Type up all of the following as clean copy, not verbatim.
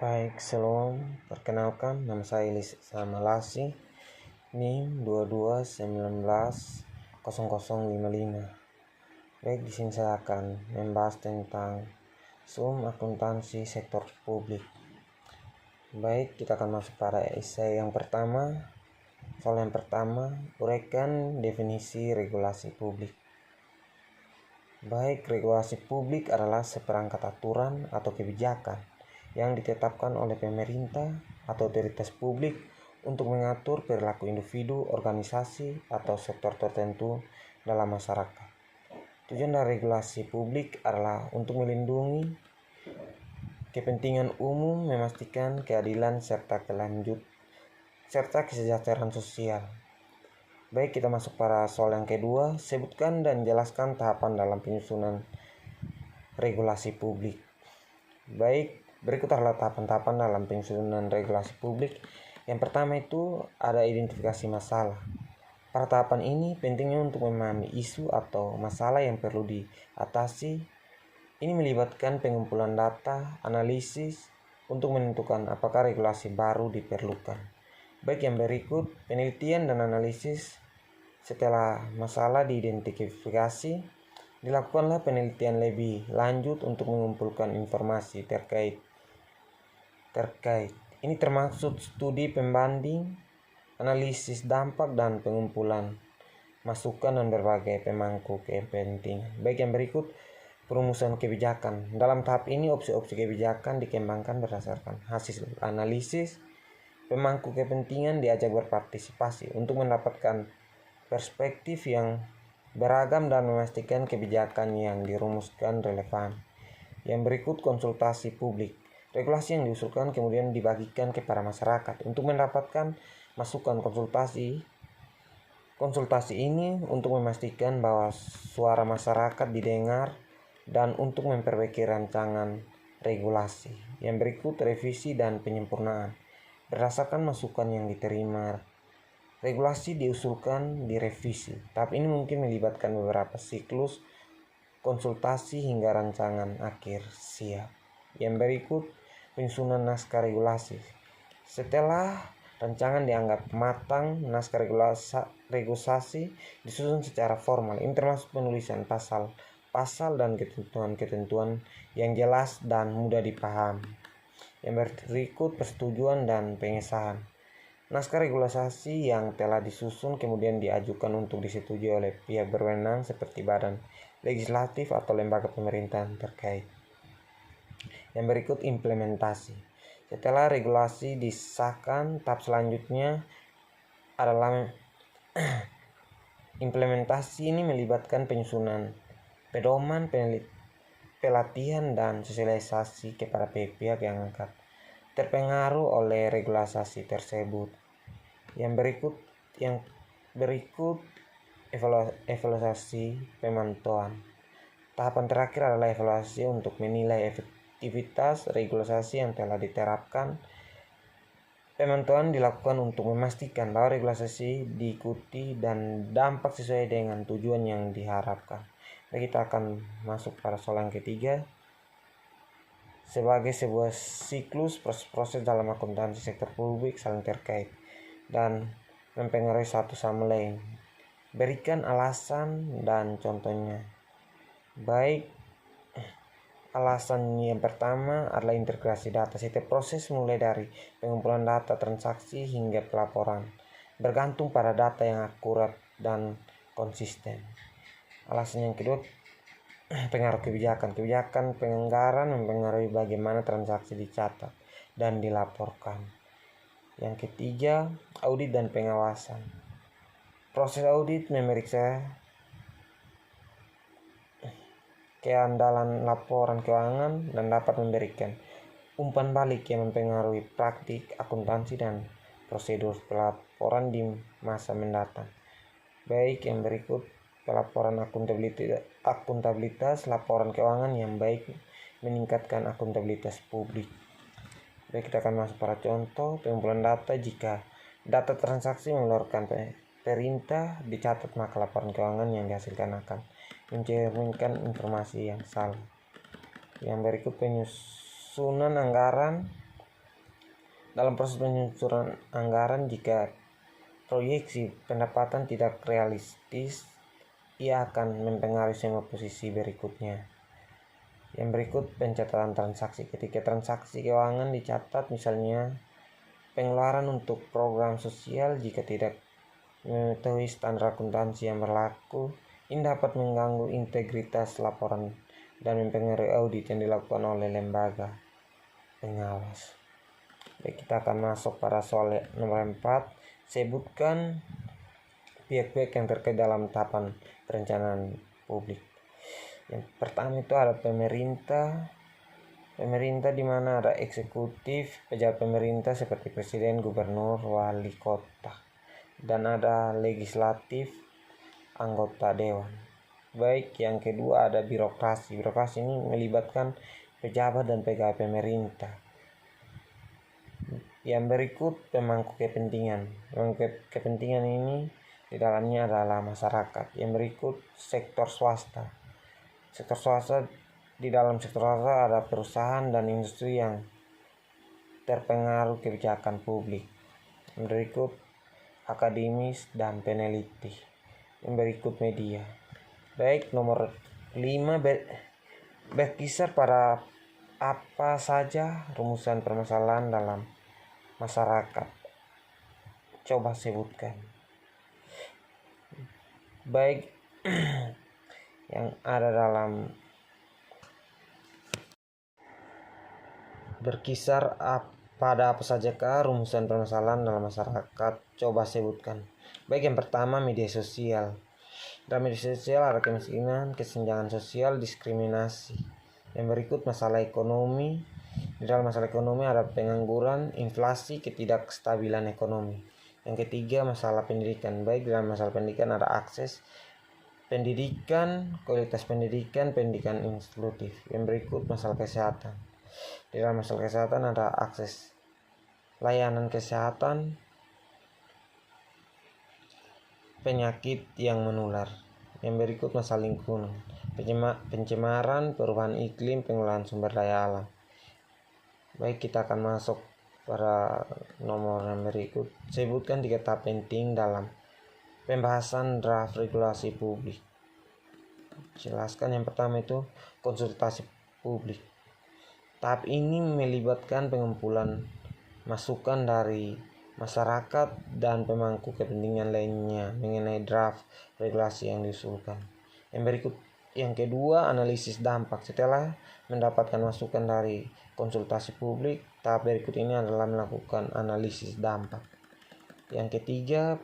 Baik, shalom. Perkenalkan, nama saya Elisa Malasi, NIM 22190055. Baik, di sini saya akan membahas tentang SUM akuntansi sektor publik. Baik, kita akan masuk pada essay yang pertama. Soal yang pertama, uraikan definisi regulasi publik. Baik, regulasi publik adalah seperangkat aturan atau kebijakan yang ditetapkan oleh pemerintah atau otoritas publik untuk mengatur perilaku individu, organisasi, atau sektor tertentu dalam masyarakat. Tujuan dari regulasi publik adalah untuk melindungi kepentingan umum, memastikan keadilan serta kesejahteraan sosial. Baik, kita masuk pada soal yang kedua. Sebutkan dan jelaskan tahapan dalam penyusunan regulasi publik. Baik, berikut adalah tahapan-tahapan dalam penyusunan regulasi publik. Yang pertama itu ada identifikasi masalah. Pada tahapan ini pentingnya untuk memahami isu atau masalah yang perlu diatasi. Ini melibatkan pengumpulan data, analisis untuk menentukan apakah regulasi baru diperlukan. Baik, yang berikut penelitian dan analisis. Setelah masalah diidentifikasi, dilakukanlah penelitian lebih lanjut untuk mengumpulkan informasi terkait. Ini termasuk studi pembanding, analisis dampak, dan pengumpulan masukan dan berbagai pemangku kepentingan. Baik, yang berikut perumusan kebijakan. Dalam tahap ini opsi-opsi kebijakan dikembangkan berdasarkan hasil analisis. Pemangku kepentingan diajak berpartisipasi untuk mendapatkan perspektif yang beragam dan memastikan kebijakan yang dirumuskan relevan. Yang berikut konsultasi publik. Regulasi yang diusulkan kemudian dibagikan kepada masyarakat untuk mendapatkan masukan konsultasi. Konsultasi ini untuk memastikan bahwa suara masyarakat didengar dan untuk memperbaiki rancangan regulasi. Yang berikut revisi dan penyempurnaan. Berdasarkan masukan yang diterima, regulasi diusulkan direvisi. Tahap ini mungkin melibatkan beberapa siklus konsultasi hingga rancangan akhir siap. Yang berikut penyusunan naskah regulasi. Setelah rancangan dianggap matang, naskah regulasi disusun secara formal. Ini termasuk penulisan pasal dan ketentuan-ketentuan yang jelas dan mudah dipahami. Yang berikut persetujuan dan pengesahan. Naskah regulasi yang telah disusun kemudian diajukan untuk disetujui oleh pihak berwenang seperti badan legislatif atau lembaga pemerintahan terkait. Yang berikut implementasi. Setelah regulasi disahkan, tahap selanjutnya adalah implementasi. Ini melibatkan penyusunan pedoman, pelatihan, dan sosialisasi kepada pihak yang terpengaruh oleh regulasi tersebut. Yang berikut evaluasi pemantauan. Tahapan terakhir adalah evaluasi untuk menilai efektivitas regulasi yang telah diterapkan. Pemantauan dilakukan untuk memastikan bahwa regulasi diikuti dan dampak sesuai dengan tujuan yang diharapkan. Kita akan masuk pada soal yang ketiga. Sebagai sebuah siklus, proses-proses dalam akuntansi sektor publik saling terkait dan mempengaruhi satu sama lain. Berikan alasan dan contohnya. Baik, alasan yang pertama adalah integrasi data. Setiap proses mulai dari pengumpulan data transaksi hingga pelaporan bergantung pada data yang akurat dan konsisten. Alasan yang kedua, pengaruh kebijakan. Kebijakan penganggaran mempengaruhi bagaimana transaksi dicatat dan dilaporkan. Yang ketiga, audit dan pengawasan. Proses audit memeriksa keandalan laporan keuangan dan dapat memberikan umpan balik yang mempengaruhi praktik akuntansi dan prosedur pelaporan di masa mendatang. Baik, yang berikut pelaporan akuntabilitas laporan keuangan yang baik meningkatkan akuntabilitas publik. Baik, kita akan masuk pada contoh pengumpulan data. Jika data transaksi mengeluarkan perintah dicatat, maka laporan keuangan yang dihasilkan akan mencerminkan informasi yang salah. Yang berikut penyusunan anggaran. Dalam proses penyusunan anggaran, jika proyeksi pendapatan tidak realistis, ia akan mempengaruhi semua posisi berikutnya. Yang berikut pencatatan transaksi. Ketika transaksi keuangan dicatat, misalnya pengeluaran untuk program sosial, jika tidak mengetahui standar akuntansi yang berlaku, ini dapat mengganggu integritas laporan dan mempengaruhi audit yang dilakukan oleh lembaga pengawas. Baik, kita akan masuk pada soal nomor 4. Sebutkan pihak-pihak yang terkait dalam tahapan perencanaan publik. Yang pertama itu ada pemerintah di mana ada eksekutif, pejabat pemerintah seperti presiden, gubernur, wali kota, dan ada legislatif, anggota dewan. Baik, yang kedua ada birokrasi. Birokrasi ini melibatkan pejabat dan pegawai pemerintah. Yang berikut pemangku kepentingan. Pemangku kepentingan ini di dalamnya adalah masyarakat. Yang berikut sektor swasta. Sektor swasta, di dalam sektor swasta ada perusahaan dan industri yang terpengaruh kebijakan publik. Yang berikut akademis dan peneliti. Yang berikut media. Baik, nomor 5, berkisar pada apa saja rumusan permasalahan dalam masyarakat. Coba sebutkan. Baik, yang ada dalam berkisar pada apa sajakah rumusan permasalahan dalam masyarakat. Coba sebutkan. Baik, yang pertama media sosial. Dalam media sosial ada kemiskinan, kesenjangan sosial, diskriminasi. Yang berikut masalah ekonomi. Di dalam masalah ekonomi ada pengangguran, inflasi, ketidakstabilan ekonomi. Yang ketiga masalah pendidikan. Baik, dalam masalah pendidikan ada akses pendidikan, kualitas pendidikan, pendidikan inklusif. Yang berikut masalah kesehatan. Di dalam masalah kesehatan ada akses layanan kesehatan, penyakit yang menular. Yang berikut masalah lingkungan, pencemaran, perubahan iklim, pengelolaan sumber daya alam. Baik, kita akan masuk pada nomor yang berikut. Sebutkan 3 tahap penting dalam pembahasan draft regulasi publik. Jelaskan. Yang pertama itu konsultasi publik. Tahap ini melibatkan pengumpulan masukan dari masyarakat dan pemangku kepentingan lainnya mengenai draft regulasi yang diusulkan. Yang kedua, analisis dampak. Setelah mendapatkan masukan dari konsultasi publik, tahap berikut ini adalah melakukan analisis dampak. Yang ketiga,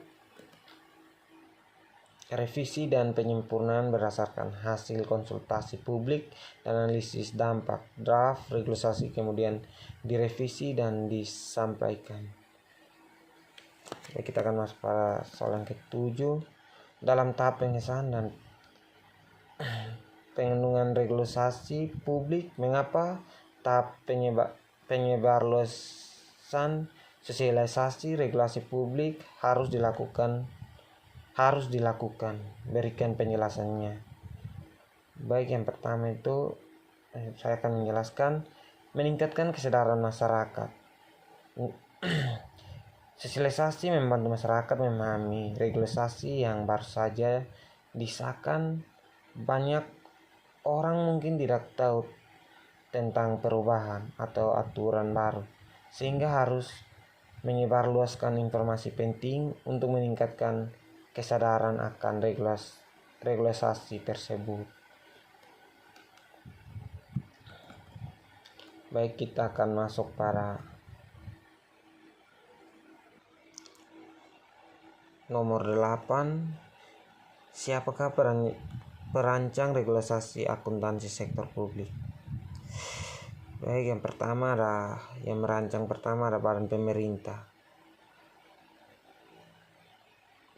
revisi dan penyempurnaan berdasarkan hasil konsultasi publik dan analisis dampak. Draft regulasi kemudian direvisi dan disampaikan. Kita akan masuk pada soal yang ke-7. Dalam tahap pengesahan dan pengendungan regulasi publik, mengapa tahap penyebarluasan sosialisasi regulasi publik harus dilakukan? Berikan penjelasannya. Baik, yang pertama itu saya akan menjelaskan meningkatkan kesadaran masyarakat. Sosialisasi membantu masyarakat memahami regulasi yang baru saja disahkan. Banyak orang mungkin tidak tahu tentang perubahan atau aturan baru, sehingga harus menyebarluaskan informasi penting untuk meningkatkan kesadaran akan regulasi tersebut. Baik, kita akan masuk pada nomor 8. Siapakah perancang regulasi akuntansi sektor publik? Baik, yang pertama yang merancang pertama ada badan pemerintah.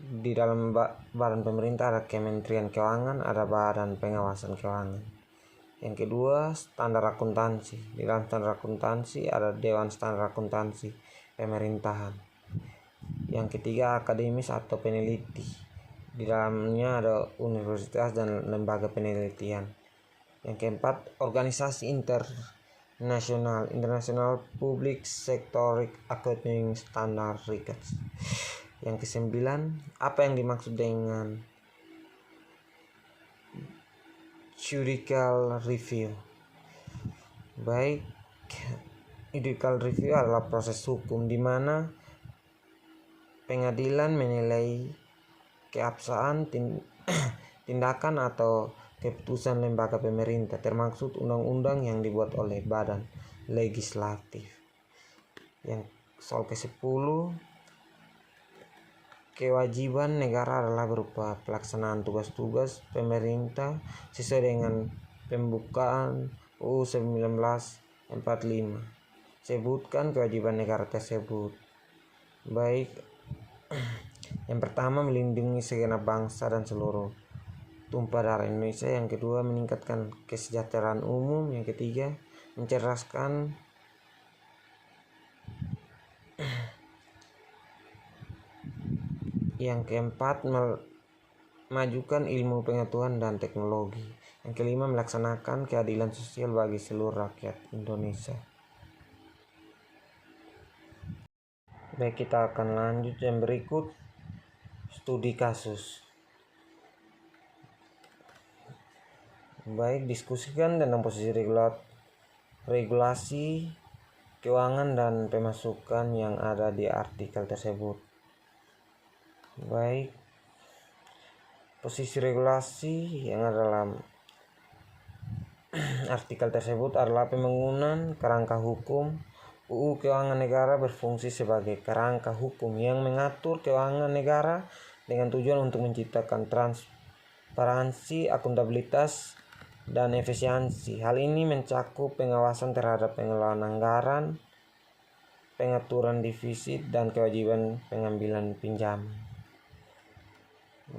Di dalam badan pemerintah ada Kementerian Keuangan, ada Badan Pengawasan Keuangan. Yang kedua, standar akuntansi. Di dalam standar akuntansi ada Dewan Standar Akuntansi Pemerintahan. Yang ketiga, akademis atau peneliti. Di dalamnya ada universitas dan lembaga penelitian. Yang keempat, organisasi nasional, internasional, public sector accounting standard records. Yang kesembilan, apa yang dimaksud dengan judicial review? Baik, judicial review adalah proses hukum di mana pengadilan menilai keabsahan tindakan atau keputusan lembaga pemerintah, termasuk undang-undang yang dibuat oleh badan legislatif. Yang soal ke-10, kewajiban negara adalah berupa pelaksanaan tugas-tugas pemerintah sesuai dengan pembukaan UU 1945. Sebutkan kewajiban negara tersebut. Baik, yang pertama melindungi segenap bangsa dan seluruh tumpah darah Indonesia. Yang kedua meningkatkan kesejahteraan umum. Yang ketiga mencerdaskan yang keempat memajukan ilmu pengetahuan dan teknologi. Yang kelima melaksanakan keadilan sosial bagi seluruh rakyat Indonesia. Baik, kita akan lanjut yang berikut, studi kasus. Baik, diskusikan tentang posisi regulasi keuangan dan pemasukan yang ada di artikel tersebut. Baik, posisi regulasi yang ada dalam artikel tersebut adalah pembangunan kerangka hukum. UU Keuangan Negara berfungsi sebagai kerangka hukum yang mengatur keuangan negara dengan tujuan untuk menciptakan transparansi, akuntabilitas, dan efisiensi. Hal ini mencakup pengawasan terhadap pengelolaan anggaran, pengaturan defisit, dan kewajiban pengambilan pinjaman.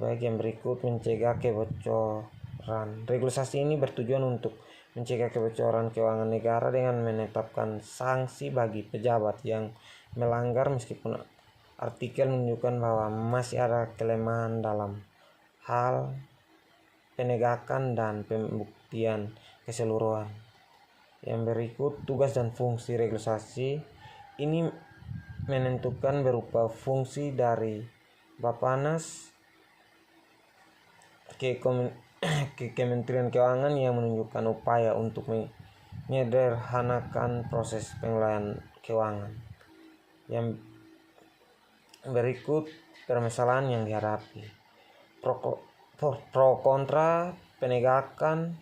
Baik, yang berikut mencegah kebocoran. Regulasi ini bertujuan untuk mencegah kebocoran keuangan negara dengan menetapkan sanksi bagi pejabat yang melanggar, meskipun artikel menunjukkan bahwa masih ada kelemahan dalam hal penegakan dan pembuktian keseluruhan. Yang berikut tugas dan fungsi regulasi ini menentukan berupa fungsi dari Bappenas ke Kementerian Keuangan yang menunjukkan upaya untuk menyederhanakan proses pengelolaan keuangan. Yang berikut permasalahan yang dihadapi. Pro kontra penegakan.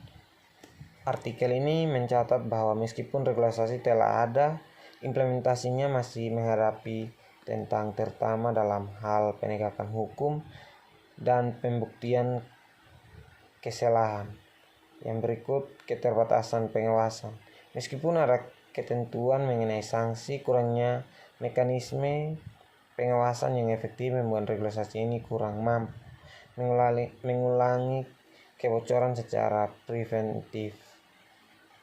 Artikel ini mencatat bahwa meskipun regulasi telah ada, implementasinya masih menghadapi tentang terutama dalam hal penegakan hukum dan pembuktian kesalahan. Yang berikut keterbatasan pengawasan. Meskipun ada ketentuan mengenai sanksi, kurangnya mekanisme pengawasan yang efektif membuat regulasi ini kurang mampu mengulangi kebocoran secara preventif.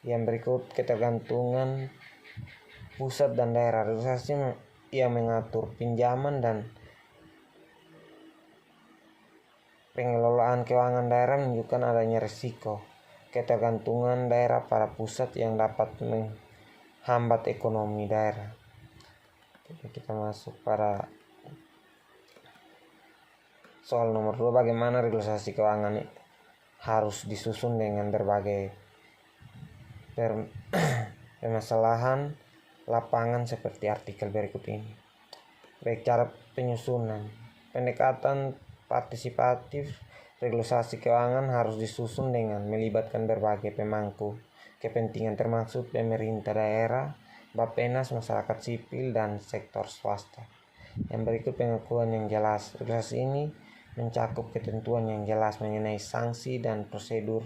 Yang berikut ketergantungan pusat dan daerah. Regulasi yang mengatur pinjaman dan pengelolaan keuangan daerah menunjukkan adanya risiko ketergantungan daerah pada pusat yang dapat menghambat ekonomi daerah. Jadi kita masuk pada soal nomor 2, bagaimana regulasi keuangan harus disusun dengan berbagai permasalahan lapangan seperti artikel berikut ini. Baik, cara penyusunan. Pendekatan partisipatif. Regulasi keuangan harus disusun dengan melibatkan berbagai pemangku kepentingan termasuk pemerintah daerah, Bappenas, masyarakat sipil, dan sektor swasta. Yang berikut pengakuan yang jelas. Regulasi ini mencakup ketentuan yang jelas mengenai sanksi dan prosedur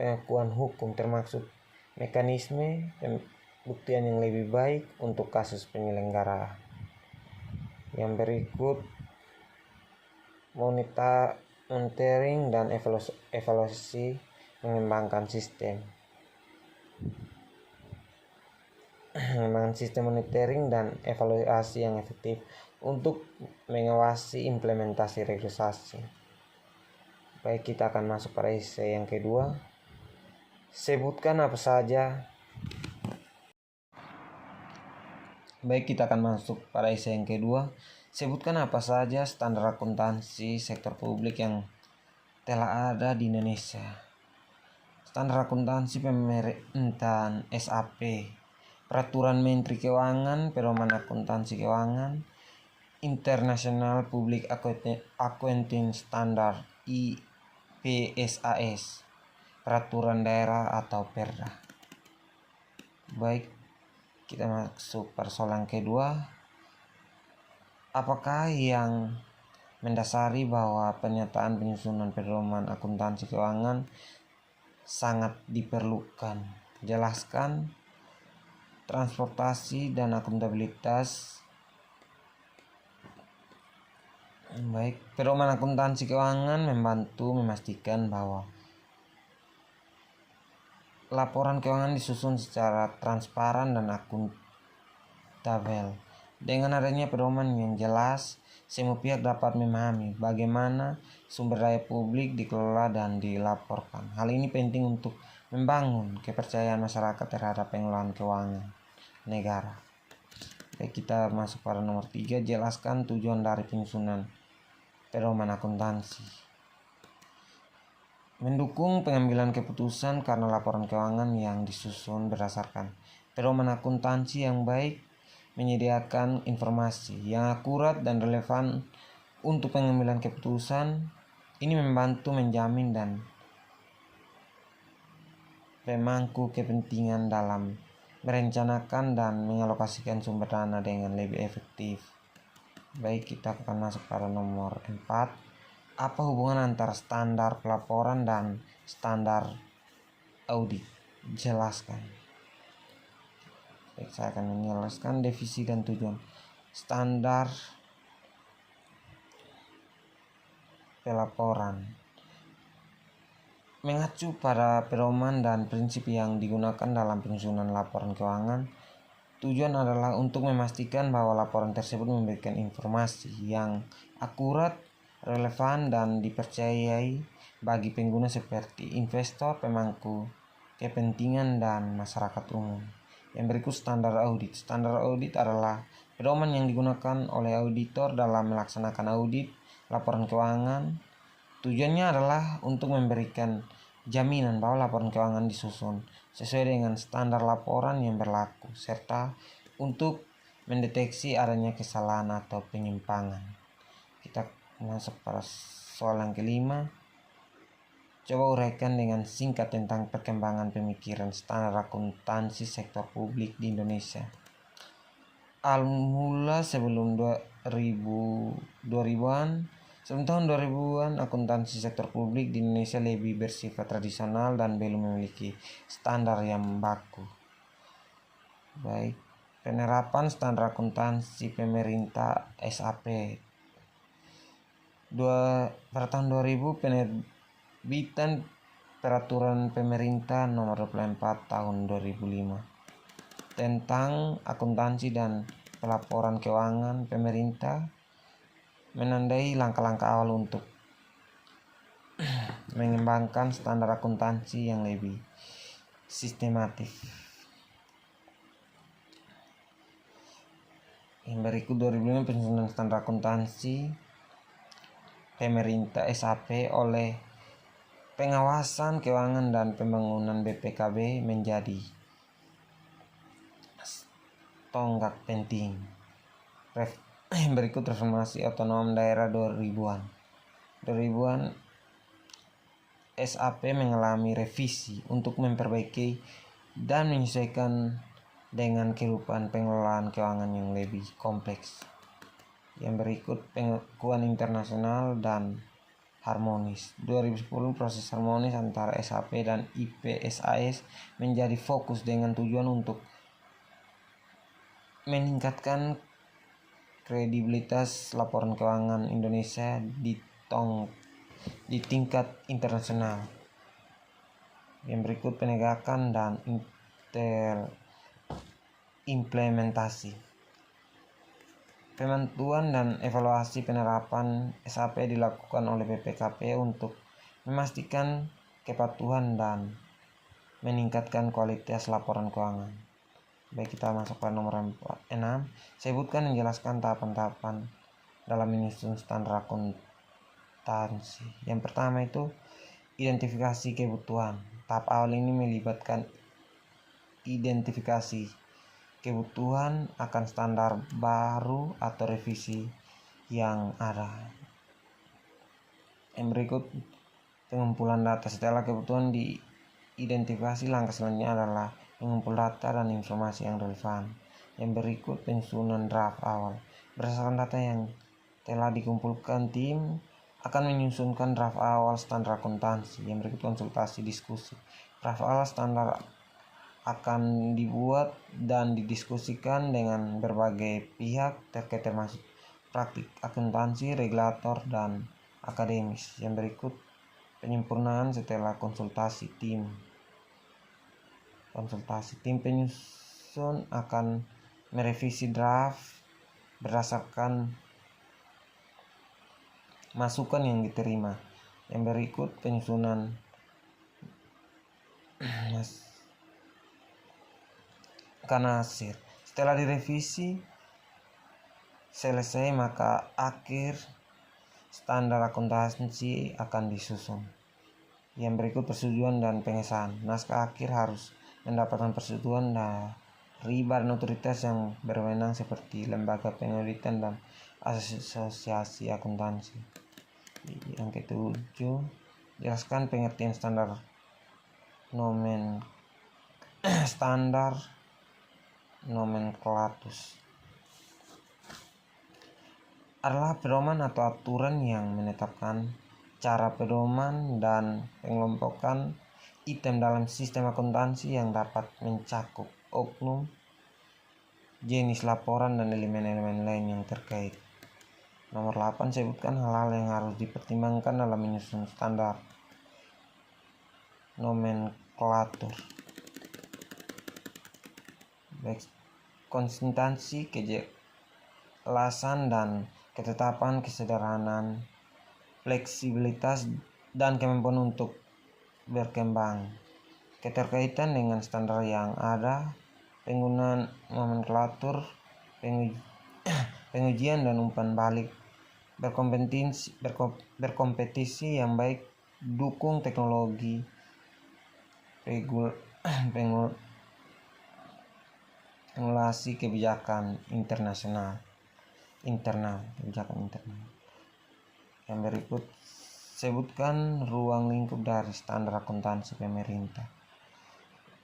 pengakuan hukum, termasuk mekanisme pembuktian yang lebih baik untuk kasus penyelenggara. Yang berikut monitoring dan evaluasi mengembangkan sistem monitoring dan evaluasi yang efektif untuk mengawasi implementasi regulasi. Baik, kita akan masuk pada isi yang kedua. Sebutkan apa saja Baik, kita akan masuk pada isi yang kedua. Sebutkan apa saja standar akuntansi sektor publik yang telah ada di Indonesia. Standar akuntansi pemerintahan SAP, Peraturan Menteri Keuangan, Pedoman Akuntansi Keuangan, International Public Accounting Standard IPSAS, Peraturan Daerah atau Perda. Baik, kita masuk persoalan kedua. Apakah yang mendasari bahwa pernyataan penyusunan pedoman akuntansi keuangan sangat diperlukan? Jelaskan. Transportasi dan akuntabilitas. Baik, pedoman akuntansi keuangan membantu memastikan bahwa laporan keuangan disusun secara transparan dan akuntabel. Dengan adanya pedoman yang jelas, semua pihak dapat memahami bagaimana sumber daya publik dikelola dan dilaporkan. Hal ini penting untuk membangun kepercayaan masyarakat terhadap pengelolaan keuangan negara. Baik, kita masuk pada nomor 3, jelaskan tujuan dari penyusunan pedoman akuntansi. Mendukung pengambilan keputusan karena laporan keuangan yang disusun berdasarkan pedoman akuntansi yang baik menyediakan informasi yang akurat dan relevan untuk pengambilan keputusan. Ini membantu menjamin dan pemangku kepentingan dalam merencanakan dan mengalokasikan sumber dana dengan lebih efektif. Baik, kita akan masuk pada nomor 4. Apa hubungan antara standar pelaporan dan standar audit? Jelaskan. Baik, saya akan menjelaskan definisi dan tujuan. Standar pelaporan mengacu pada pedoman dan prinsip yang digunakan dalam penyusunan laporan keuangan. Tujuan adalah untuk memastikan bahwa laporan tersebut memberikan informasi yang akurat, relevan, dan dipercayai bagi pengguna seperti investor, pemangku kepentingan, dan masyarakat umum. Yang berikut standar audit. Standar audit adalah pedoman yang digunakan oleh auditor dalam melaksanakan audit laporan keuangan. Tujuannya adalah untuk memberikan jaminan bahwa laporan keuangan disusun sesuai dengan standar laporan yang berlaku, serta untuk mendeteksi adanya kesalahan atau penyimpangan. Kita masuk pada soal yang kelima. Coba uraikan dengan singkat tentang perkembangan pemikiran standar akuntansi sektor publik di Indonesia. Mula sebelum 2000-an, sebelum tahun 2000-an, akuntansi sektor publik di Indonesia lebih bersifat tradisional dan belum memiliki standar yang baku. Baik, penerapan standar akuntansi pemerintah SAP. Pada tahun 2000, Perbitan Peraturan Pemerintah Nomor 24 Tahun 2005 tentang akuntansi dan pelaporan keuangan pemerintah menandai langkah-langkah awal untuk mengembangkan standar akuntansi yang lebih sistematis. Yang berikut 2005 penyusunan standar akuntansi pemerintah SAP oleh pengawasan keuangan dan pembangunan BPKB menjadi tonggak penting. Berikut reformasi otonom daerah 2000-an. 2000-an SAP mengalami revisi untuk memperbaiki dan menyesuaikan dengan kehidupan pengelolaan keuangan yang lebih kompleks. Yang berikut pengakuan internasional dan harmonis. 2010 proses harmonis antara SAP dan IPSAS menjadi fokus dengan tujuan untuk meningkatkan kredibilitas laporan keuangan Indonesia di tingkat internasional. Yang berikut penegakan dan implementasi. Pemantauan dan evaluasi penerapan SAP dilakukan oleh BPKP untuk memastikan kepatuhan dan meningkatkan kualitas laporan keuangan. Baik, kita masuk pada nomor 6. Sebutkan dan jelaskan tahapan-tahapan dalam menyusun standar akuntansi. Yang pertama itu identifikasi kebutuhan. Tahap awal ini melibatkan identifikasi kebutuhan akan standar baru atau revisi yang ada. Yang berikut pengumpulan data. Setelah kebutuhan diidentifikasi, langkah selanjutnya adalah mengumpul data dan informasi yang relevan. Yang berikut penyusunan draft awal. Berdasarkan data yang telah dikumpulkan, tim akan menyusunkan draft awal standar akuntansi. Yang berikut konsultasi diskusi. Draft awal standar akan dibuat dan didiskusikan dengan berbagai pihak terkait termasuk praktik akuntansi, regulator, dan akademis. Yang berikut penyempurnaan setelah konsultasi tim. Tim penyusun akan merevisi draft berdasarkan masukan yang diterima. Yang berikut penyusunan kanasir. Setelah direvisi selesai, maka akhir standar akuntansi akan disusun. Yang berikut persetujuan dan pengesahan. Naskah akhir harus mendapatkan persetujuan dari badan otoritas yang berwenang seperti lembaga penelitian dan asosiasi akuntansi. Yang ketujuh, jelaskan pengertian standar nomenklatus adalah pedoman atau aturan yang menetapkan cara pedoman dan pengelompokan item dalam sistem akuntansi yang dapat mencakup oknum, jenis laporan, dan elemen-elemen lain yang terkait. Nomor 8, sebutkan hal-hal yang harus dipertimbangkan dalam menyusun standar nomenklatur. Baik, konsistensi, kejelasan dan ketetapan, kesederhanaan, fleksibilitas, dan kemampuan untuk berkembang. Keterkaitan dengan standar yang ada, penggunaan nomenklatur, pengujian dan umpan balik, berkompetisi yang baik, dukung teknologi, regulasi kebijakan internal. Yang berikut sebutkan ruang lingkup dari standar akuntansi pemerintah.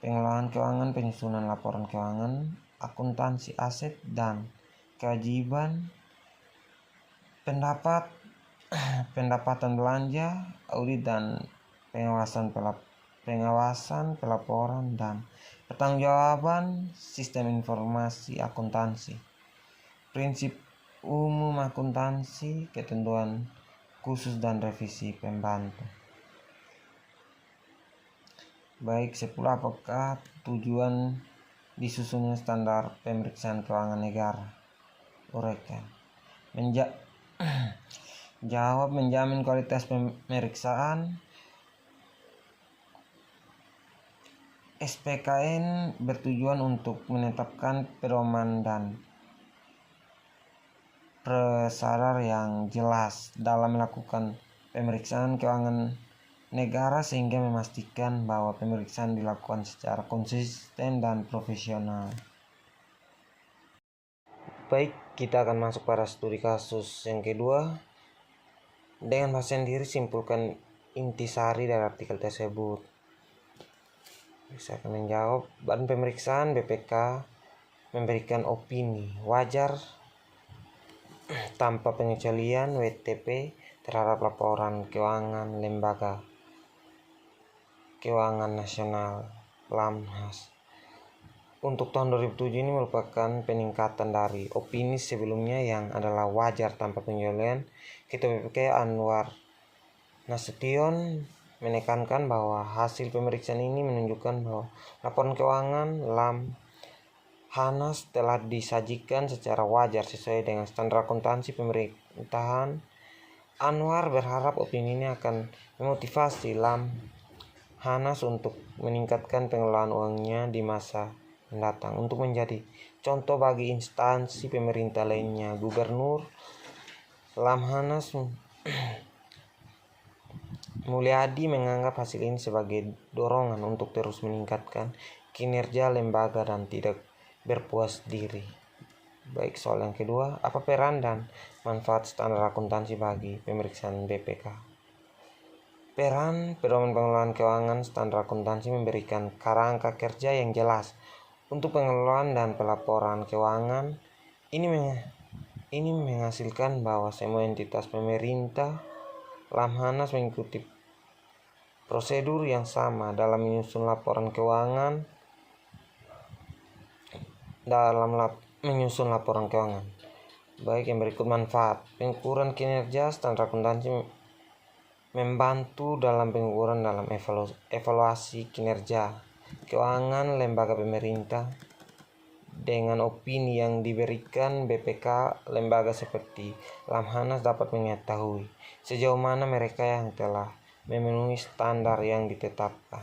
Pengelolaan keuangan, penyusunan laporan keuangan, akuntansi aset dan kewajiban, pendapatan belanja, audit dan pengawasan pelaporan, dan pertanggungjawaban sistem informasi akuntansi. Prinsip umum akuntansi, ketentuan khusus dan revisi pembantu. Baik, 10. Apakah tujuan disusunnya standar pemeriksaan keuangan negara? Uraikan. Jawab, menjamin kualitas pemeriksaan. SPKN bertujuan untuk menetapkan pedoman dan prasyarat yang jelas dalam melakukan pemeriksaan keuangan negara sehingga memastikan bahwa pemeriksaan dilakukan secara konsisten dan profesional. Baik, kita akan masuk pada studi kasus yang kedua. Dengan bahasa sendiri, simpulkan intisari dari artikel tersebut. Saya akan menjawab. Badan pemeriksaan BPK memberikan opini wajar tanpa pengecualian WTP terhadap laporan keuangan Lembaga Keuangan Nasional Lamhas untuk tahun 2007 ini merupakan peningkatan dari opini sebelumnya yang adalah wajar tanpa pengecualian. Ketua BPK Anwar Nasution menekankan bahwa hasil pemeriksaan ini menunjukkan bahwa laporan keuangan Lamhanas telah disajikan secara wajar sesuai dengan standar akuntansi pemerintahan. Anwar berharap opini ini akan memotivasi Lamhanas untuk meningkatkan pengelolaan uangnya di masa mendatang untuk menjadi contoh bagi instansi pemerintah lainnya. Gubernur Lamhanas Mulyadi menganggap hasil ini sebagai dorongan untuk terus meningkatkan kinerja lembaga dan tidak berpuas diri. Baik, soal yang kedua, apa peran dan manfaat standar akuntansi bagi pemeriksaan BPK? Peran pedoman pengelolaan keuangan standar akuntansi memberikan kerangka kerja yang jelas untuk pengelolaan dan pelaporan keuangan. Ini menghasilkan bahwa semua entitas pemerintah Lamhanas mengikuti prosedur yang sama dalam menyusun laporan keuangan. Baik, yang berikut manfaat. Pengukuran kinerja standar akuntansi membantu dalam pengukuran dalam evaluasi kinerja keuangan lembaga pemerintah. Dengan opini yang diberikan BPK, lembaga seperti Lamhanas dapat mengetahui sejauh mana mereka yang telah memenuhi standar yang ditetapkan.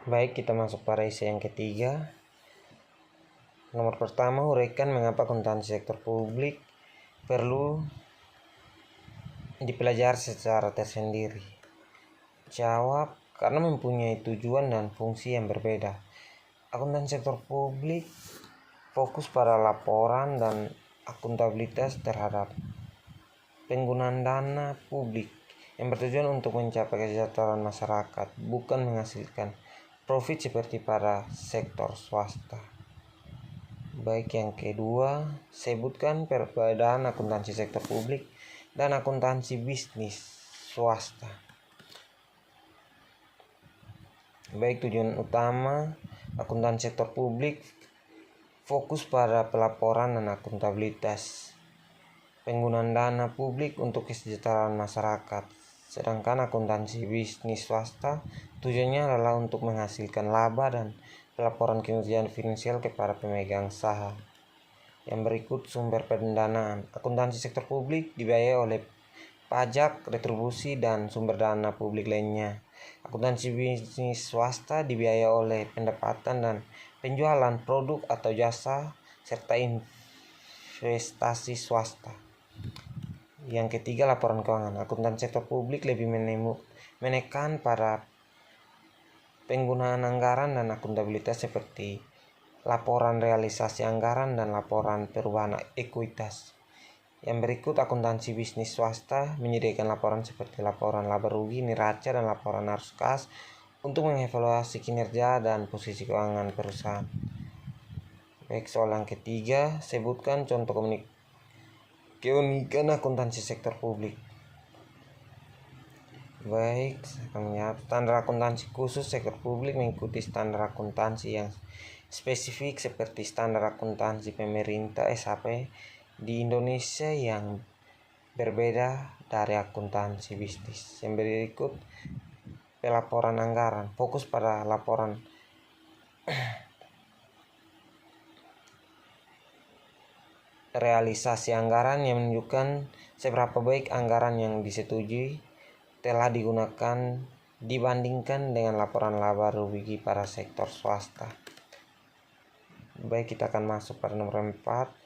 Baik, kita masuk pada isi yang ketiga. Nomor pertama, uraikan mengapa akuntansi sektor publik perlu dipelajari secara tersendiri. Jawab, karena mempunyai tujuan dan fungsi yang berbeda. Akuntansi sektor publik fokus pada laporan dan akuntabilitas terhadap penggunaan dana publik yang bertujuan untuk mencapai kesejahteraan masyarakat, bukan menghasilkan profit seperti pada sektor swasta. Baik, yang kedua, sebutkan perbedaan akuntansi sektor publik dan akuntansi bisnis swasta. Baik, tujuan utama akuntansi sektor publik fokus pada pelaporan dan akuntabilitas penggunaan dana publik untuk kesejahteraan masyarakat. Sedangkan akuntansi bisnis swasta tujuannya adalah untuk menghasilkan laba dan pelaporan kinerja finansial kepada pemegang saham. Yang berikut sumber pendanaan. Akuntansi sektor publik dibiayai oleh pajak, retribusi, dan sumber dana publik lainnya. Akuntansi bisnis swasta dibiayai oleh pendapatan dan penjualan produk atau jasa serta investasi swasta. Yang ketiga, laporan keuangan. Akuntansi sektor publik lebih menekan pada penggunaan anggaran dan akuntabilitas seperti laporan realisasi anggaran dan laporan perubahan ekuitas. Yang berikut, akuntansi bisnis swasta menyediakan laporan seperti laporan laba rugi, neraca, dan laporan arus kas untuk mengevaluasi kinerja dan posisi keuangan perusahaan. Baik, soal yang ketiga, sebutkan contoh keunikan akuntansi sektor publik. Baik, standar akuntansi khusus sektor publik mengikuti standar akuntansi yang spesifik seperti standar akuntansi pemerintah SAP di Indonesia yang berbeda dari akuntansi bisnis. Yang berikut, pelaporan anggaran fokus pada laporan realisasi anggaran yang menunjukkan seberapa baik anggaran yang disetujui telah digunakan dibandingkan dengan laporan laba rugi pada sektor swasta. Baik, kita akan masuk pada nomor 4.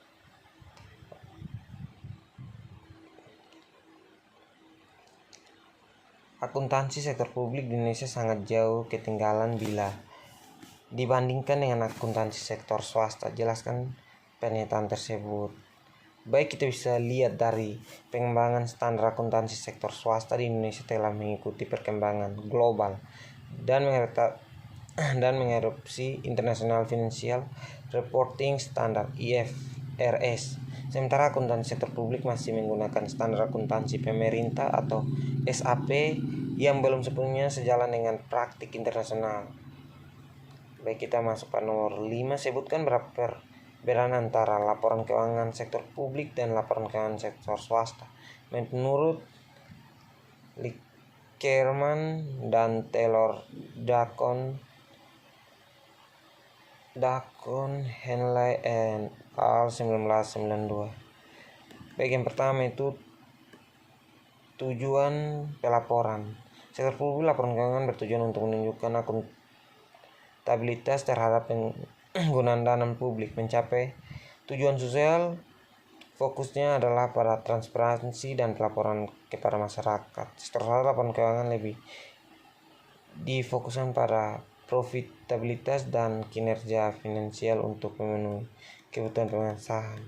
Akuntansi sektor publik di Indonesia sangat jauh ketinggalan bila dibandingkan dengan akuntansi sektor swasta. Jelaskan pernyataan tersebut. Baik, kita bisa lihat dari pengembangan standar akuntansi sektor swasta di Indonesia telah mengikuti perkembangan global dan mengadopsi International Financial Reporting Standard IFRS. Sementara akuntansi sektor publik masih menggunakan standar akuntansi pemerintah atau SAP yang belum sepenuhnya sejalan dengan praktik internasional. Baik, kita masuk pada nomor 5. Sebutkan berapa perbedaan antara laporan keuangan sektor publik dan laporan keuangan sektor swasta. Menurut Lickerman dan Taylor Dacon Henley and al. 1992. Baik, yang pertama itu tujuan pelaporan. Sektor publik laporan keuangan bertujuan untuk menunjukkan akuntabilitas terhadap penggunaan dana publik. Mencapai tujuan sosial, fokusnya adalah pada transparansi dan pelaporan kepada masyarakat. Sektor laporan keuangan lebih difokuskan pada profitabilitas dan kinerja finansial untuk memenuhi kebutuhan pemegang.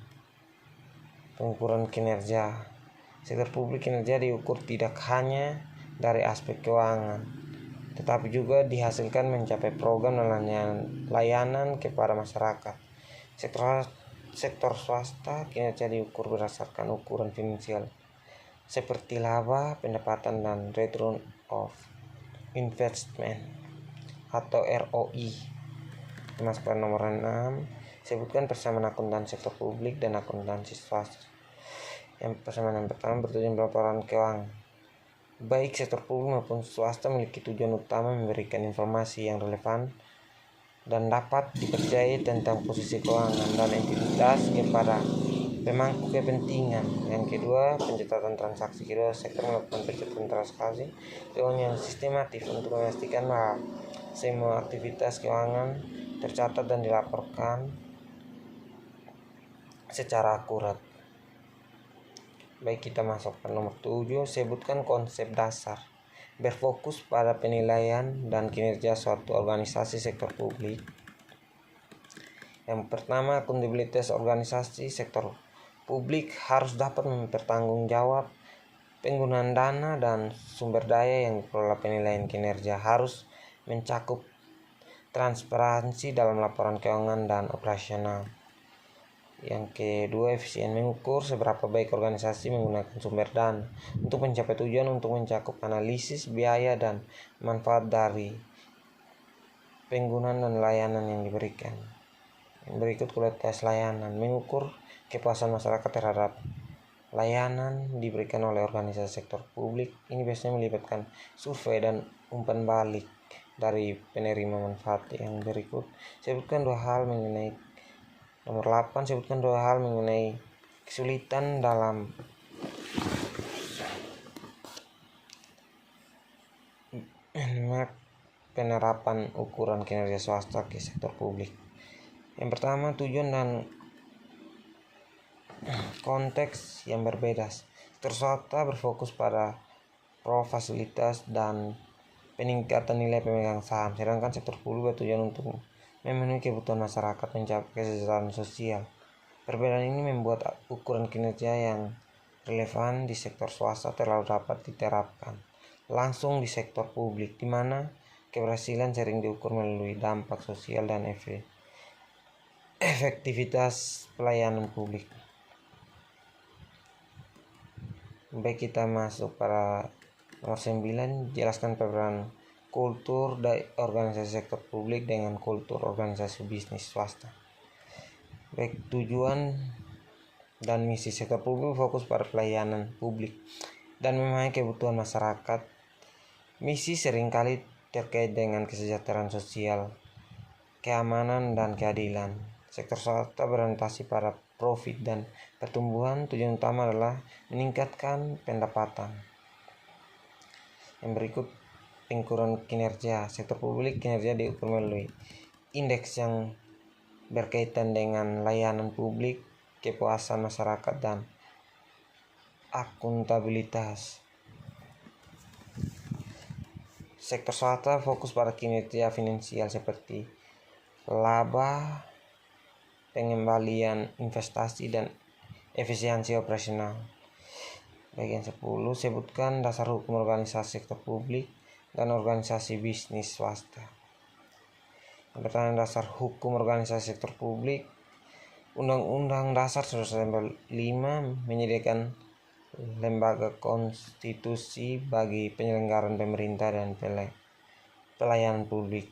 Pengukuran kinerja sektor publik, kinerja diukur tidak hanya dari aspek keuangan, tetapi juga dihasilkan mencapai program dan layanan kepada masyarakat. Sektor swasta, kinerja diukur berdasarkan ukuran finansial seperti laba, pendapatan, dan return of investment atau ROI. Masuk nomor 6, sebutkan persamaan akuntan sektor publik dan akuntansi swasta. Yang persamaan yang pertama bertujuan pelaporan keuangan. Baik sektor publik maupun swasta memiliki tujuan utama memberikan informasi yang relevan dan dapat dipercayai tentang posisi keuangan dan entitas kepada pemangku kepentingan. Yang kedua, pencatatan transaksi. Kedua sektor melakukan pencatatan transaksi keuangan yang sistematis untuk memastikan bahwa semua aktivitas keuangan tercatat dan dilaporkan secara akurat. Baik, kita masuk ke nomor 7, sebutkan konsep dasar. Berfokus pada penilaian dan kinerja suatu organisasi sektor publik. Yang pertama, akuntabilitas organisasi sektor publik harus dapat mempertanggungjawab penggunaan dana dan sumber daya yang dikelola. Penilaian kinerja harus mencakup transparansi dalam laporan keuangan dan operasional. Yang kedua, efisien, mengukur seberapa baik organisasi menggunakan sumber dana untuk mencapai tujuan, untuk mencakup analisis biaya dan manfaat dari penggunaan dan layanan yang diberikan. Yang berikut, kualitas layanan, mengukur kepuasan masyarakat terhadap layanan diberikan oleh organisasi sektor publik. Ini biasanya melibatkan survei dan umpan balik dari penerima manfaat. Yang berikut, sebutkan dua hal mengenai nomor 8, sebutkan dua hal mengenai kesulitan dalam penerapan ukuran kinerja swasta ke sektor publik. Yang pertama, tujuan dan konteks yang berbeda. Sektor swasta berfokus pada fasilitas dan peningkatan nilai pemegang saham, sedangkan sektor publik bertujuan untuk memenuhi kebutuhan masyarakat, mencapai kesejahteraan sosial. Perbedaan ini membuat ukuran kinerja yang relevan di sektor swasta terlalu dapat diterapkan langsung di sektor publik, di mana keberhasilan sering diukur melalui dampak sosial dan efektivitas pelayanan publik. Baik, kita masuk pada nomor 9, jelaskan perbedaan kultur dari organisasi sektor publik dengan kultur organisasi bisnis swasta. Baik, tujuan dan misi sektor publik fokus pada pelayanan publik dan memahami kebutuhan masyarakat. Misi seringkali terkait dengan kesejahteraan sosial, keamanan, dan keadilan. Sektor swasta berorientasi pada profit dan pertumbuhan. Tujuan utama adalah meningkatkan pendapatan. Yang berikut, pengukuran kinerja sektor publik. Kinerja diukur melalui indeks yang berkaitan dengan layanan publik, kepuasan masyarakat, dan akuntabilitas. Sektor swasta fokus pada kinerja finansial seperti laba, pengembalian investasi, dan efisiensi operasional. Bagian 10, sebutkan dasar hukum organisasi sektor publik dan organisasi bisnis swasta. Yang pertama, dasar hukum organisasi sektor publik. Undang-Undang Dasar 1945 menyediakan lembaga konstitusi bagi penyelenggaraan pemerintah dan pelayanan publik.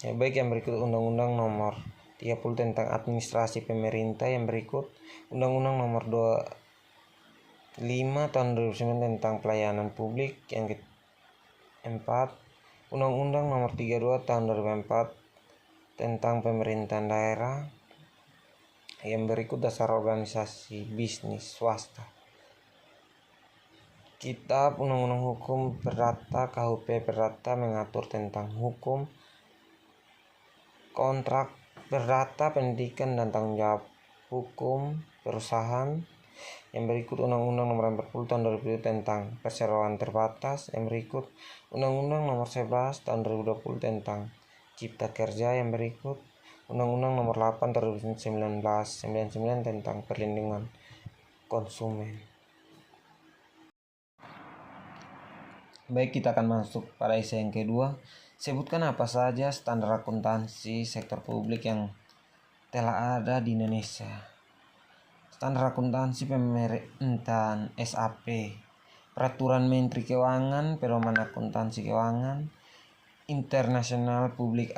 Baik, yang berikut Undang-Undang Nomor 30 tentang administrasi pemerintah. Yang berikut Undang-Undang Nomor 25 tahun 2009 tentang pelayanan publik. Yang keempat, Undang-Undang Nomor 32 tahun 2004 tentang pemerintahan daerah. Yang berikut dasar organisasi bisnis swasta. Kitab Undang-Undang Hukum Perdata KUHP Perdata mengatur tentang hukum kontrak perdata, pendidikan, dan tanggung jawab hukum perusahaan. Yang berikut Undang-Undang Nomor 40 Tahun 2000 tentang perseroan terbatas. Yang berikut Undang-Undang Nomor 11 Tahun 2020 tentang Cipta Kerja. Yang berikut Undang-Undang Nomor 8 Tahun 1999 tentang perlindungan konsumen. Baik, kita akan masuk pada isi yang kedua. Sebutkan apa saja standar akuntansi sektor publik yang telah ada di Indonesia. Standar akuntansi pemerintahan SAP, Peraturan Menteri Keuangan, Pedoman Akuntansi Keuangan, International Public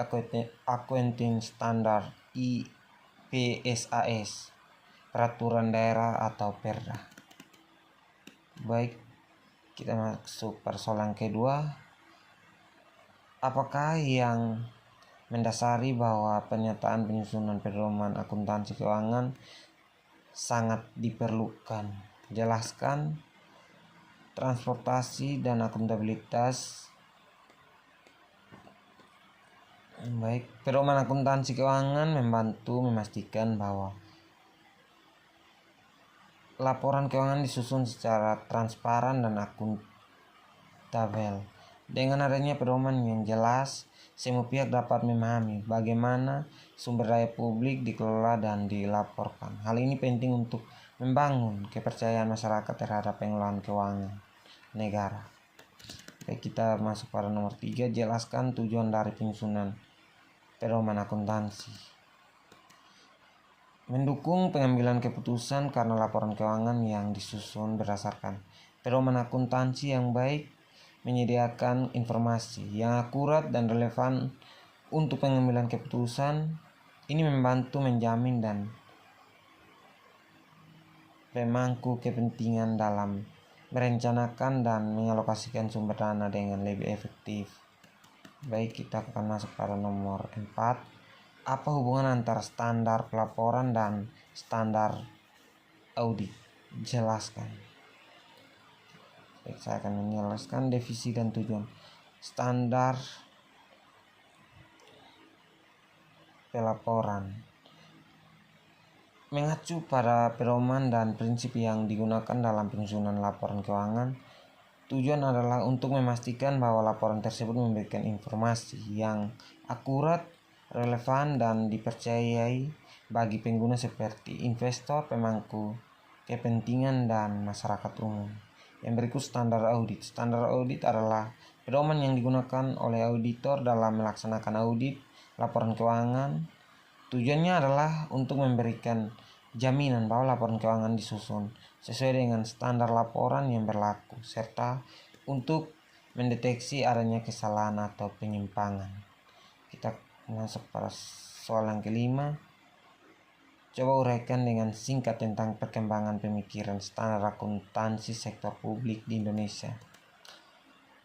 Accounting Standard IPSAS, Peraturan Daerah atau Perda. Baik, kita masuk persoalan kedua. Apakah yang mendasari bahwa pernyataan penyusunan pedoman akuntansi keuangan sangat diperlukan? Jelaskan. Transportasi dan akuntabilitas. Baik, pedoman akuntansi keuangan membantu memastikan bahwa laporan keuangan disusun secara transparan dan akuntabel. Dengan adanya pedoman yang jelas, semua pihak dapat memahami bagaimana sumber daya publik dikelola dan dilaporkan. Hal ini penting untuk membangun kepercayaan masyarakat terhadap pengelolaan keuangan negara. Baik, kita masuk pada nomor 3. Jelaskan tujuan dari penyusunan pedoman akuntansi. Mendukung pengambilan keputusan karena laporan keuangan yang disusun berdasarkan pedoman akuntansi yang baik menyediakan informasi yang akurat dan relevan untuk pengambilan keputusan. Ini membantu menjamin dan pemangku kepentingan dalam merencanakan dan mengalokasikan sumber dana dengan lebih efektif. Baik, kita akan masuk pada nomor 4. Apa hubungan antara standar pelaporan dan standar audit? Jelaskan. Baik, saya akan menjelaskan definisi dan tujuan standar pelaporan. Mengacu pada pedoman dan prinsip yang digunakan dalam penyusunan laporan keuangan, tujuan adalah untuk memastikan bahwa laporan tersebut memberikan informasi yang akurat, relevan, dan dipercayai bagi pengguna seperti investor, pemangku kepentingan, dan masyarakat umum. Yang berikut standar audit. Standar audit adalah pedoman yang digunakan oleh auditor dalam melaksanakan audit laporan keuangan. Tujuannya adalah untuk memberikan jaminan bahwa laporan keuangan disusun sesuai dengan standar laporan yang berlaku, serta untuk mendeteksi adanya kesalahan atau penyimpangan. Kita masuk pada soal yang kelima. Coba uraikan dengan singkat tentang perkembangan pemikiran standar akuntansi sektor publik di Indonesia.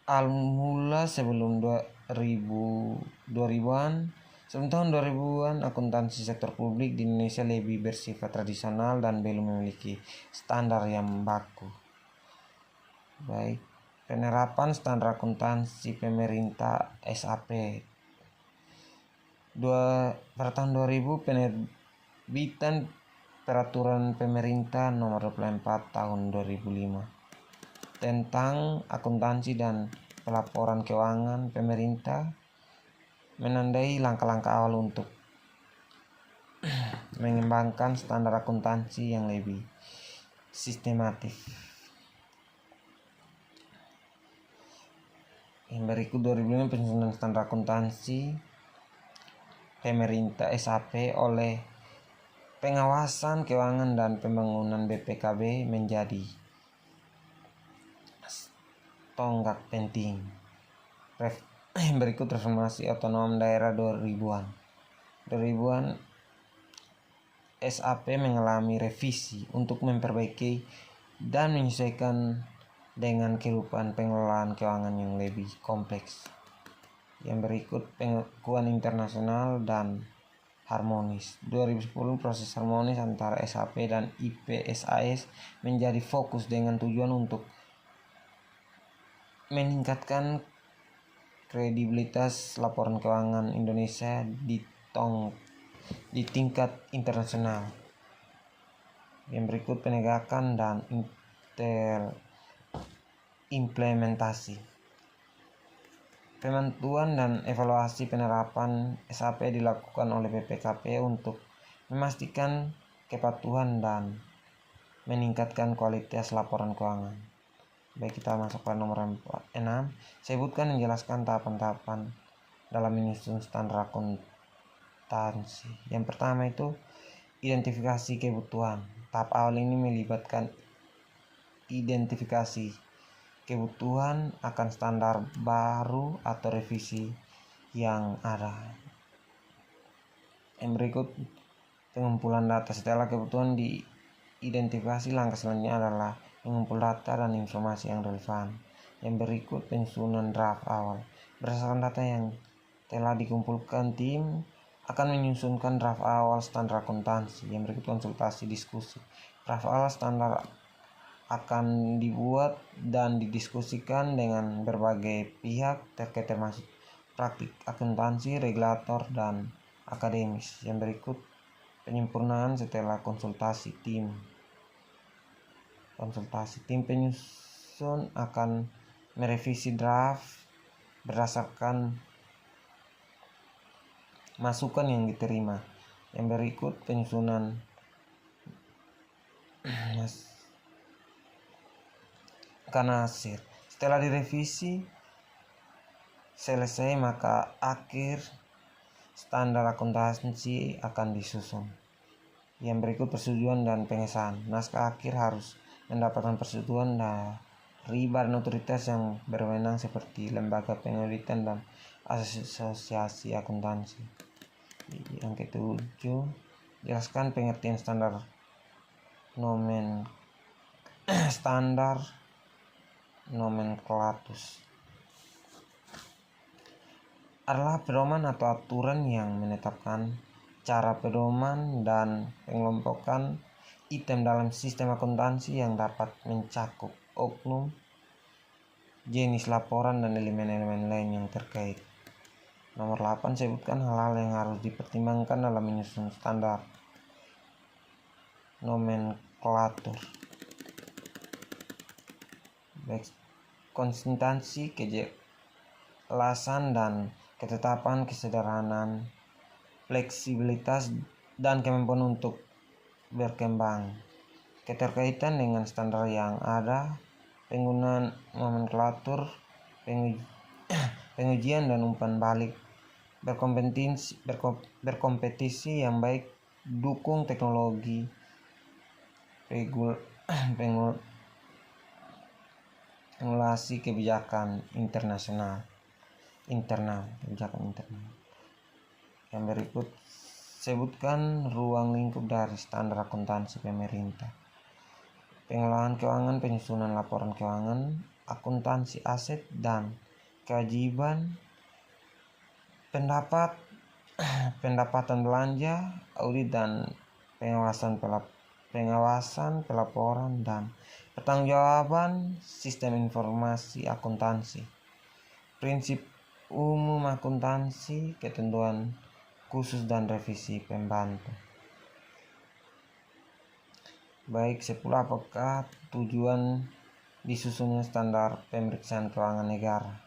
Mula sebelum 2000-an, sebelum tahun 2000-an, akuntansi sektor publik di Indonesia lebih bersifat tradisional dan belum memiliki standar yang baku. Baik, penerapan standar akuntansi pemerintah SAP. Pada tahun 2000, Perbitan Peraturan Pemerintah Nomor 24 Tahun 2005 tentang akuntansi dan pelaporan keuangan pemerintah menandai langkah-langkah awal untuk mengembangkan standar akuntansi yang lebih sistematif. Yang berikut 2005 penyusunan standar akuntansi pemerintah SAP oleh Pengawasan Keuangan dan Pembangunan BPKB menjadi tonggak penting. Berikut reformasi otonom daerah 2000-an. 2000-an SAP mengalami revisi untuk memperbaiki dan menyesuaikan dengan kehidupan pengelolaan keuangan yang lebih kompleks. Yang berikut pengakuan internasional dan harmonis. 2010 proses harmonis antara SAP dan IPSAS menjadi fokus dengan tujuan untuk meningkatkan kredibilitas laporan keuangan Indonesia di di tingkat internasional. Yang berikut penegakan dan implementasi. Pemantauan dan evaluasi penerapan SAP dilakukan oleh BPKP untuk memastikan kepatuhan dan meningkatkan kualitas laporan keuangan. Baik, kita masuk pada nomor 6. Sebutkan menjelaskan tahapan-tahapan dalam menyusun standar akuntansi. Yang pertama itu identifikasi kebutuhan. Tahap awal ini melibatkan identifikasi kebutuhan akan standar baru atau revisi yang ada. Yang berikut pengumpulan data. Setelah kebutuhan diidentifikasi, langkah selanjutnya adalah mengumpul data dan informasi yang relevan. Yang berikut penyusunan draft awal. Berdasarkan data yang telah dikumpulkan, tim akan menyusunkan draft awal standar akuntansi. Yang berikut konsultasi diskusi. Draft awal standar akan dibuat dan didiskusikan dengan berbagai pihak terkait termasuk praktik akuntansi, regulator, dan akademis. Yang berikut penyempurnaan setelah konsultasi tim. Tim penyusun akan merevisi draft berdasarkan masukan yang diterima. Yang berikut penyusunan hasil. Setelah direvisi selesai, maka akhir standar akuntansi akan disusun. Yang berikut persetujuan dan pengesahan. Naskah akhir harus mendapatkan persetujuan dari badan otoritas yang berwenang seperti lembaga pengauditan dan asosiasi akuntansi. Yang ketujuh, jelaskan pengertian standar nomenklatus adalah pedoman atau aturan yang menetapkan cara pedoman dan pengelompokan item dalam sistem akuntansi yang dapat mencakup oknum, jenis laporan, dan elemen-elemen lain yang terkait. Nomor 8, sebutkan hal-hal yang harus dipertimbangkan dalam menyusun standar nomenklatur. Baik, konsistensi, kejelasan dan ketetapan, kesederhanaan, fleksibilitas, dan kemampuan untuk berkembang, keterkaitan dengan standar yang ada, penggunaan nomenklatur, pengujian dan umpan balik, berkompetisi yang baik, dukung teknologi, regulasi kebijakan internal. Yang berikut sebutkan ruang lingkup dari standar akuntansi pemerintah. Pengelolaan keuangan, penyusunan laporan keuangan, akuntansi aset dan kewajiban, pendapatan belanja, audit dan pengawasan pelaporan, dan pertanggungjawaban sistem informasi akuntansi, prinsip umum akuntansi, ketentuan khusus dan revisi pembantu. Baik, 10. Apakah tujuan disusunnya standar pemeriksaan keuangan negara?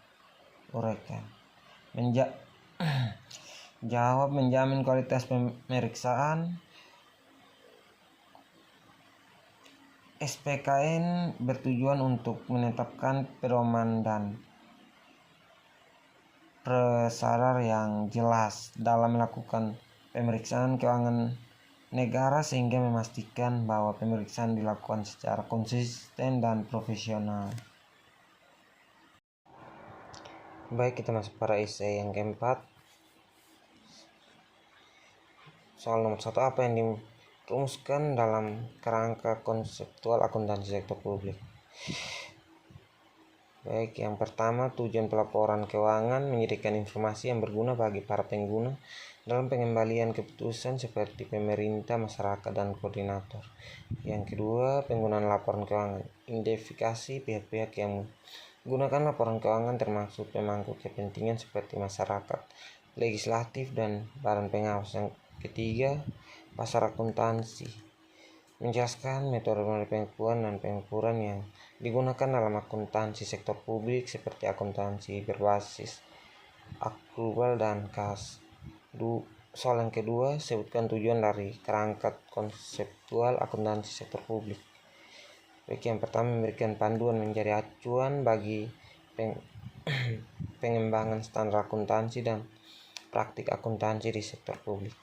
Uraikan. Jawab, menjamin kualitas pemeriksaan. SPKN bertujuan untuk menetapkan pedoman dan prasyarat yang jelas dalam melakukan pemeriksaan keuangan negara sehingga memastikan bahwa pemeriksaan dilakukan secara konsisten dan profesional. Baik, kita masuk pada essay yang keempat. Soal nomor 1, apa yang dirumuskan dalam kerangka konseptual akuntansi sektor publik? Baik, yang pertama, tujuan pelaporan keuangan menyediakan informasi yang berguna bagi para pengguna dalam pengembalian keputusan seperti pemerintah, masyarakat, dan koordinator. Yang kedua, penggunaan laporan keuangan, identifikasi pihak-pihak yang menggunakan laporan keuangan termasuk pemangku kepentingan seperti masyarakat, legislatif, dan badan pengawas. Yang ketiga, pasar akuntansi menjelaskan metode pengukuran dan pengukuran yang digunakan dalam akuntansi sektor publik seperti akuntansi berbasis akrual dan kas. Soal yang kedua, sebutkan tujuan dari kerangka konseptual akuntansi sektor publik. Baik, yang pertama, memberikan panduan menjadi acuan bagi pengembangan standar akuntansi dan praktik akuntansi di sektor publik.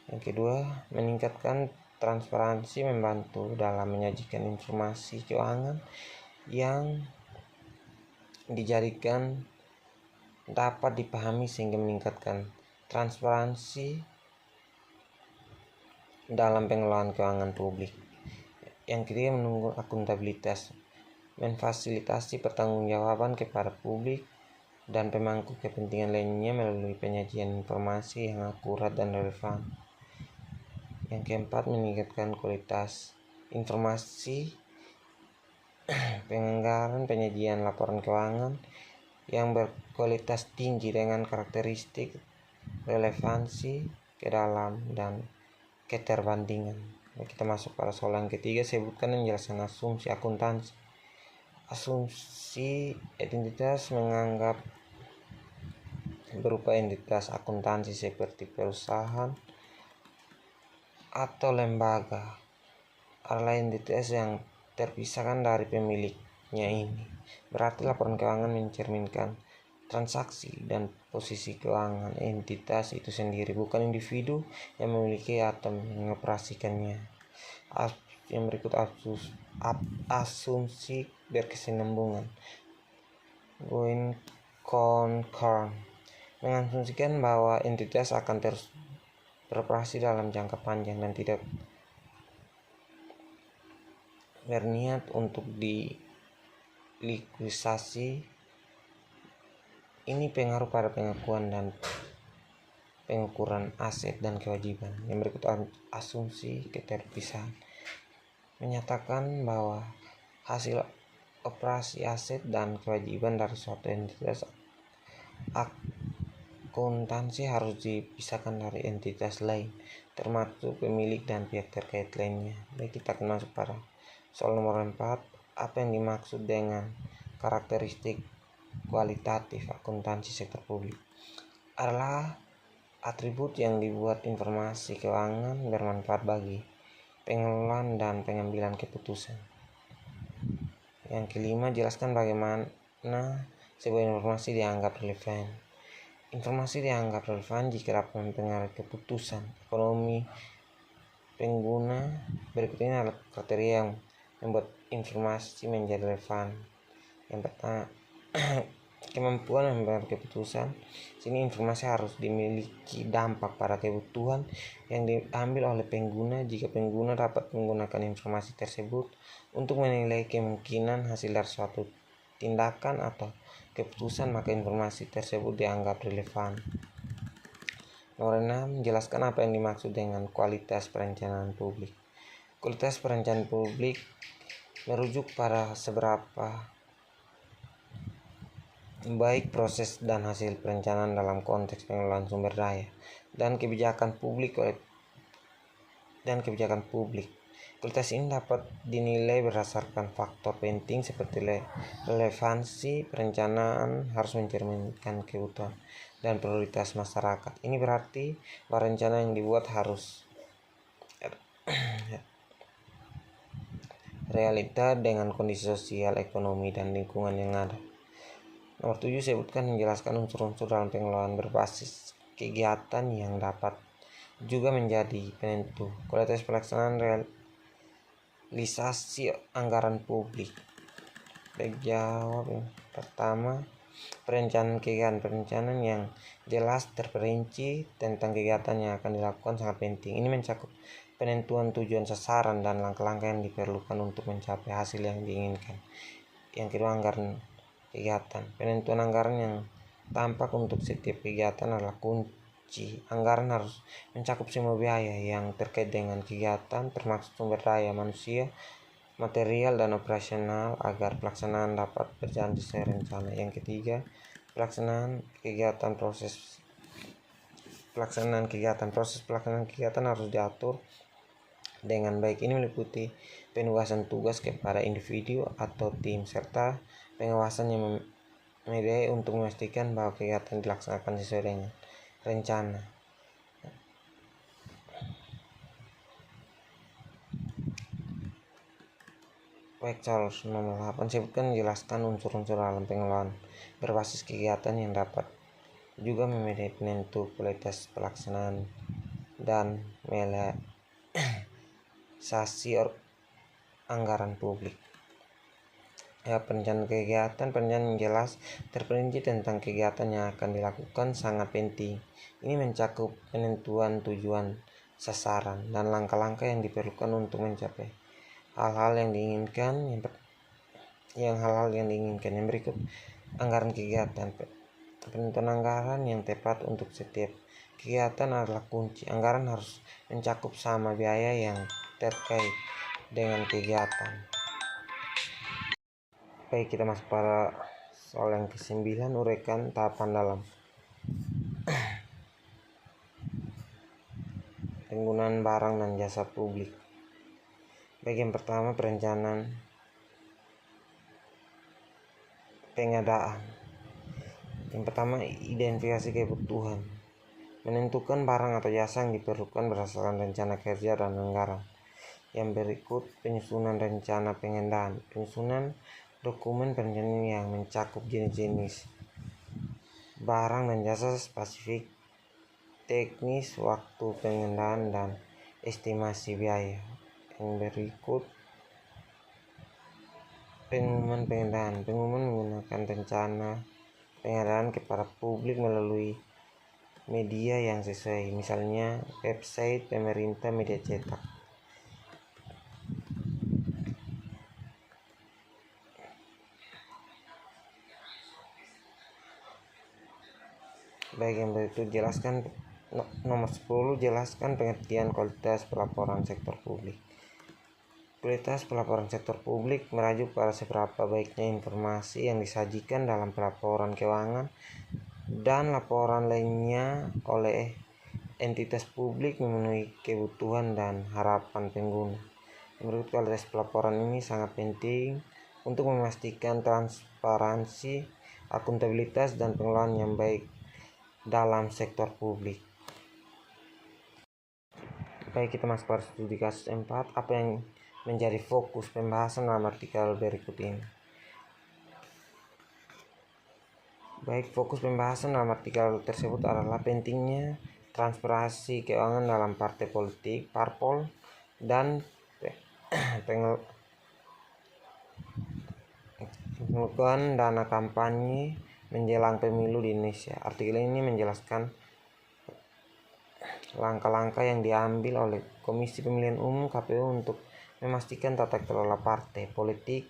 Yang kedua, meningkatkan transparansi, membantu dalam menyajikan informasi keuangan yang dijadikan dapat dipahami sehingga meningkatkan transparansi dalam pengelolaan keuangan publik. Yang ketiga, menunggu akuntabilitas, memfasilitasi pertanggungjawaban kepada publik dan pemangku kepentingan lainnya melalui penyajian informasi yang akurat dan relevan. Yang keempat, meningkatkan kualitas informasi penganggaran, penyajian laporan keuangan yang berkualitas tinggi dengan karakteristik relevansi, kedalam, dan keterbandingan. Kita masuk pada soal yang ketiga, sebutkan menjelaskan asumsi akuntansi. Asumsi identitas menganggap berupa entitas akuntansi seperti perusahaan atau lembaga adalah entitas yang terpisahkan dari pemiliknya. Ini berarti laporan keuangan mencerminkan transaksi dan posisi keuangan entitas itu sendiri, bukan individu yang memiliki atau mengoperasikannya. Yang berikut, asumsi berkesinambungan. Going concern mengasumsikan bahwa entitas akan terus beroperasi dalam jangka panjang dan tidak berniat untuk dilikuisasi. Ini pengaruh pada pengakuan dan pengukuran aset dan kewajiban. Yang berikut, asumsi keterpisahan menyatakan bahwa hasil operasi aset dan kewajiban dari suatu entitas akuntansi harus dipisahkan dari entitas lain, termasuk pemilik dan pihak terkait lainnya. Baik, kita akan masuk pada soal nomor 4. Apa yang dimaksud dengan karakteristik kualitatif akuntansi sektor publik? Adalah atribut yang dibuat informasi keuangan bermanfaat bagi pengelolaan dan pengambilan keputusan. Yang kelima, jelaskan bagaimana sebuah informasi dianggap relevan. Informasi dianggap relevan jika dapat mempengaruhi keputusan ekonomi pengguna. Berikut ini adalah kriteria yang membuat informasi menjadi relevan. Yang pertama, kemampuan membuat keputusan. Sini informasi harus dimiliki dampak pada kebutuhan yang diambil oleh pengguna. Jika pengguna dapat menggunakan informasi tersebut untuk menilai kemungkinan hasil dari suatu tindakan atau keputusan, maka informasi tersebut dianggap relevan. Nomor 6, jelaskan apa yang dimaksud dengan kualitas perencanaan publik. Kualitas perencanaan publik merujuk pada seberapa baik proses dan hasil perencanaan dalam konteks pengelolaan sumber daya dan kebijakan publik. Kualitas ini dapat dinilai berdasarkan faktor penting seperti relevansi perencanaan, harus mencerminkan kebutuhan dan prioritas masyarakat. Ini berarti bahwa rencana yang dibuat harus realita dengan kondisi sosial, ekonomi, dan lingkungan yang ada. Nomor 7, sebutkan menjelaskan unsur-unsur dalam pengelolaan berbasis kegiatan yang dapat juga menjadi penentu kualitas pelaksanaan realisasi anggaran publik. Baik, jawab yang pertama, perencanaan kegiatan. Perencanaan yang jelas terperinci tentang kegiatan yang akan dilakukan sangat penting. Ini mencakup penentuan tujuan, sasaran, dan langkah-langkah yang diperlukan untuk mencapai hasil yang diinginkan. Yang kedua, anggaran kegiatan. Penentuan anggaran yang tampak untuk setiap kegiatan adalah kunci. Anggaran harus mencakup semua biaya yang terkait dengan kegiatan, termasuk sumber daya manusia, material, dan operasional, agar pelaksanaan dapat berjalan sesuai rencana. Yang ketiga, pelaksanaan kegiatan proses pelaksanaan kegiatan. Proses pelaksanaan kegiatan harus diatur dengan baik. Ini meliputi penugasan tugas kepada individu atau tim, serta pengawasan yang memadai untuk memastikan bahwa kegiatan dilaksanakan sesuai dengan rencana. Baik, Charles nomor 8 sebutkan menjelaskan unsur-unsur dalam pengelolaan berbasis kegiatan yang dapat juga memadai penentu kualitas pelaksanaan dan realisasi anggaran publik. Perencanaan kegiatan, perencanaan yang jelas terperinci tentang kegiatan yang akan dilakukan sangat penting. Ini mencakup penentuan tujuan, sasaran, dan langkah-langkah yang diperlukan untuk mencapai hal-hal yang diinginkan. Yang berikut anggaran kegiatan. Penentuan anggaran yang tepat untuk setiap kegiatan adalah kunci. Anggaran harus mencakup sama biaya yang terkait dengan kegiatan. Baik, kita masuk pada soal yang ke-9, uraikan tahapan dalam penggunaan barang dan jasa publik. Bagian pertama, perencanaan pengadaan. Yang pertama, identifikasi kebutuhan. Menentukan barang atau jasa yang diperlukan berdasarkan rencana kerja dan anggaran. Yang berikut penyusunan rencana pengadaan. Penyusunan dokumen perencanaan yang mencakup jenis-jenis barang dan jasa, spesifik teknis, waktu pengadaan, dan estimasi biaya. Yang berikut pengumuman pengadaan. Pengumuman menggunakan rencana pengadaan kepada publik melalui media yang sesuai, misalnya website pemerintah, media cetak. Baik, yang berikut jelaskan nomor 10, jelaskan pengertian kualitas pelaporan sektor publik. Kualitas pelaporan sektor publik merujuk pada seberapa baiknya informasi yang disajikan dalam pelaporan keuangan dan laporan lainnya oleh entitas publik memenuhi kebutuhan dan harapan pengguna. Menurut kualitas pelaporan ini sangat penting untuk memastikan transparansi, akuntabilitas, dan pengelolaan yang baik dalam sektor publik. Baik, kita masuk pada studi kasus 4. Apa yang menjadi fokus pembahasan dalam artikel berikut ini? Baik, fokus pembahasan dalam artikel tersebut adalah pentingnya transparansi keuangan dalam partai politik, parpol, dan pengelolaan dana kampanye menjelang pemilu di Indonesia. Artikel ini menjelaskan langkah-langkah yang diambil oleh Komisi Pemilihan Umum (KPU) untuk memastikan tata kelola partai politik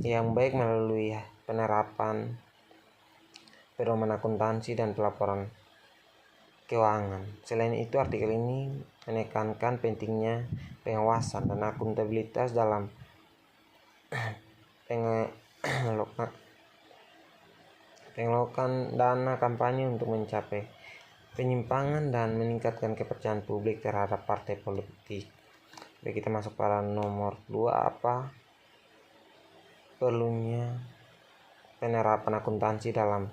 yang baik melalui penerapan pedoman akuntansi dan pelaporan keuangan. Selain itu, artikel ini menekankan pentingnya pengawasan dan akuntabilitas dalam pengelolaan dana kampanye untuk mencapai penyimpangan dan meningkatkan kepercayaan publik terhadap partai politik. Baik, kita masuk pada nomor 2, apa perlunya penerapan akuntansi dalam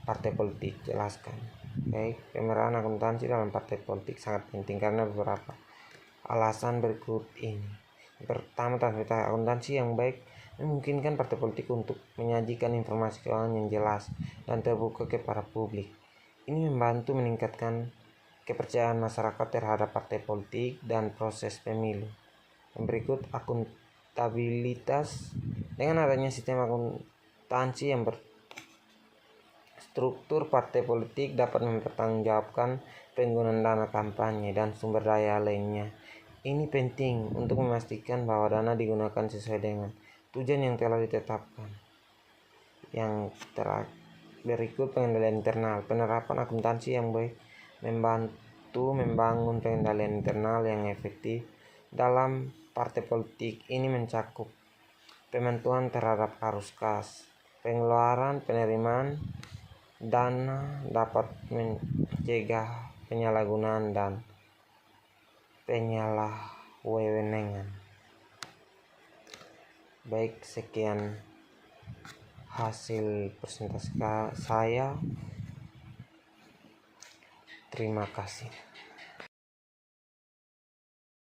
partai politik, jelaskan. Baik, penerapan akuntansi dalam partai politik sangat penting karena beberapa alasan berikut ini. Pertama, transparansi akuntansi yang baik memungkinkan partai politik untuk menyajikan informasi keuangan yang jelas dan terbuka kepada publik. Ini membantu meningkatkan kepercayaan masyarakat terhadap partai politik dan proses pemilu. Yang berikut akuntabilitas. Dengan adanya sistem akuntansi yang berstruktur, partai politik dapat mempertanggungjawabkan penggunaan dana kampanye dan sumber daya lainnya. Ini penting untuk memastikan bahwa dana digunakan sesuai dengan tujuan yang telah ditetapkan. Yang berikut pengendalian internal. Penerapan akuntansi yang baik membantu membangun pengendalian internal yang efektif dalam partai politik. Ini mencakup pemantauan terhadap arus kas, pengeluaran, penerimaan, dana dapat mencegah penyalahgunaan dan penyalahwewenangan. Baik, sekian hasil presentasi saya. Terima kasih.